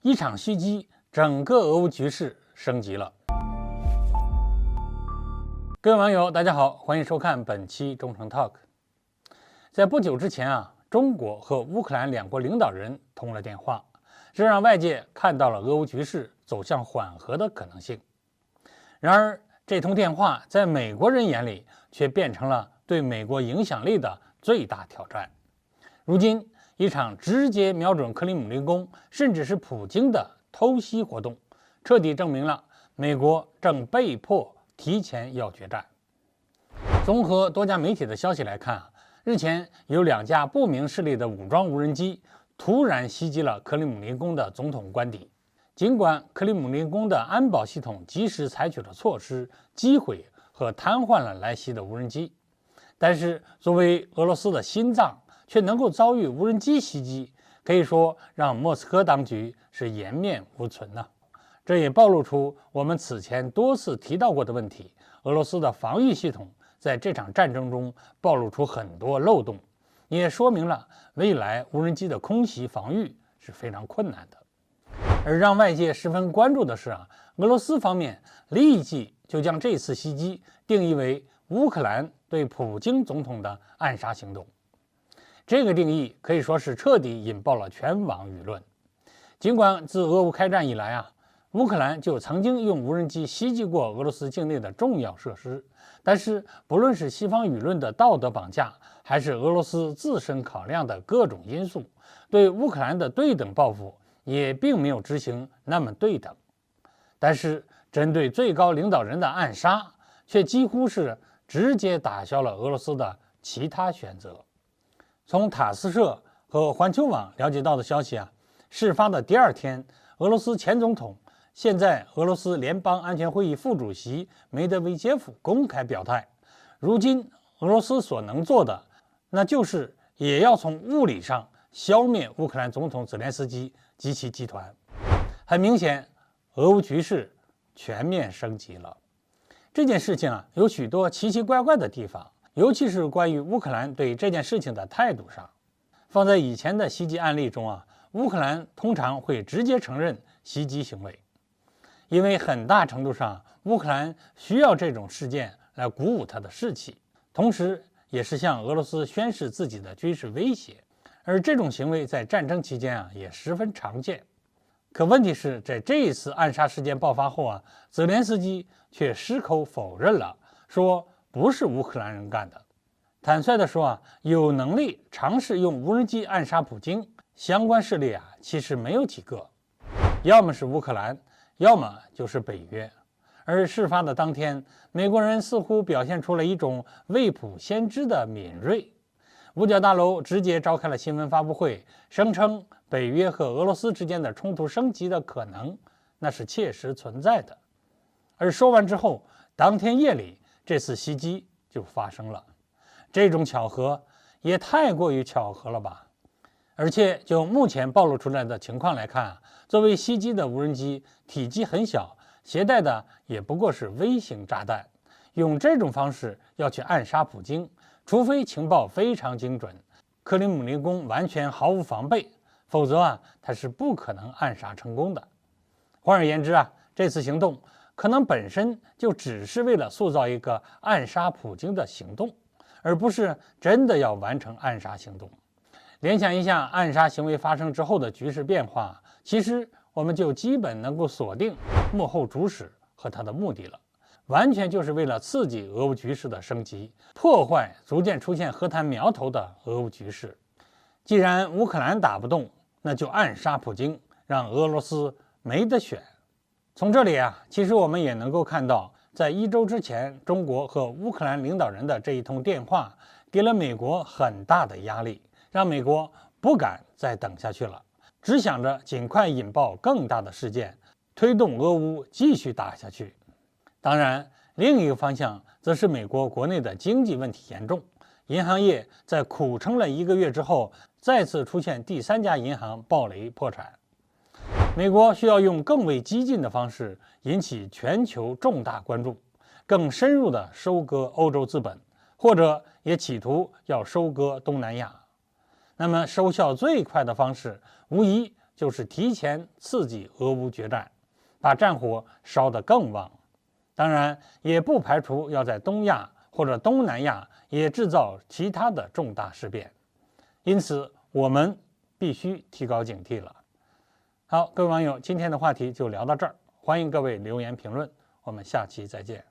一场袭击，整个俄乌局势升级了。各位网友，大家好，欢迎收看本期中诚 Talk。在不久之前中国和乌克兰两国领导人通了电话，这让外界看到了俄乌局势走向缓和的可能性。然而，这通电话在美国人眼里却变成了对美国影响力的最大挑战。如今，一场直接瞄准克里姆林宫，甚至是普京的偷袭活动，彻底证明了美国正被迫提前要决战。综合多家媒体的消息来看日前有2架不明势力的武装无人机突然袭击了克里姆林宫的总统官邸。尽管克里姆林宫的安保系统及时采取了措施，击毁和瘫痪了来袭的无人机，但是作为俄罗斯的心脏，却能够遭遇无人机袭击，可以说让莫斯科当局是颜面无存呐。这也暴露出我们此前多次提到过的问题：俄罗斯的防御系统在这场战争中暴露出很多漏洞，也说明了未来无人机的空袭防御是非常困难的。而让外界十分关注的是俄罗斯方面立即就将这次袭击定义为乌克兰对普京总统的暗杀行动。这个定义可以说是彻底引爆了全网舆论。尽管自俄乌开战以来乌克兰就曾经用无人机袭击过俄罗斯境内的重要设施，但是不论是西方舆论的道德绑架，还是俄罗斯自身考量的各种因素，对乌克兰的对等报复也并没有执行那么对等。但是针对最高领导人的暗杀，却几乎是直接打消了俄罗斯的其他选择。从塔斯社和环球网了解到的消息事发的第2天，俄罗斯前总统、现在俄罗斯联邦安全会议副主席梅德韦杰夫公开表态，如今俄罗斯所能做的，那就是也要从物理上消灭乌克兰总统泽连斯基及其集团。很明显，俄乌局势全面升级了。这件事情有许多奇奇怪怪的地方，尤其是关于乌克兰对这件事情的态度上。放在以前的袭击案例中乌克兰通常会直接承认袭击行为，因为很大程度上乌克兰需要这种事件来鼓舞他的士气，同时也是向俄罗斯宣示自己的军事威胁。而这种行为在战争期间也十分常见。可问题是，在这一次暗杀事件爆发后泽连斯基却矢口否认了，说不是乌克兰人干的。坦率地说有能力尝试用无人机暗杀普京，相关势力其实没有几个，要么是乌克兰，要么就是北约。而事发的当天，美国人似乎表现出了一种未卜先知的敏锐。五角大楼直接召开了新闻发布会，声称北约和俄罗斯之间的冲突升级的可能那是切实存在的。而说完之后，当天夜里这次袭击就发生了。这种巧合也太过于巧合了吧。而且就目前暴露出来的情况来看作为袭击的无人机体积很小，携带的也不过是微型炸弹，用这种方式要去暗杀普京，除非情报非常精准，克里姆林宫完全毫无防备，否则它是不可能暗杀成功的。换而言之这次行动可能本身就只是为了塑造一个暗杀普京的行动，而不是真的要完成暗杀行动。联想一下暗杀行为发生之后的局势变化，其实我们就基本能够锁定幕后主使和他的目的了，完全就是为了刺激俄乌局势的升级，破坏逐渐出现和谈苗头的俄乌局势。既然乌克兰打不动，那就暗杀普京，让俄罗斯没得选。从这里其实我们也能够看到，在1周之前，中国和乌克兰领导人的这一通电话，给了美国很大的压力，让美国不敢再等下去了，只想着尽快引爆更大的事件，推动俄乌继续打下去。当然，另一个方向则是美国国内的经济问题严重，银行业在苦撑了1个月之后，再次出现第3家银行暴雷破产。美国需要用更为激进的方式引起全球重大关注，更深入地收割欧洲资本，或者也企图要收割东南亚。那么收效最快的方式，无疑就是提前刺激俄乌决战，把战火烧得更旺。当然，也不排除要在东亚或者东南亚也制造其他的重大事变。因此，我们必须提高警惕了。好，各位网友，今天的话题就聊到这儿，欢迎各位留言评论，我们下期再见。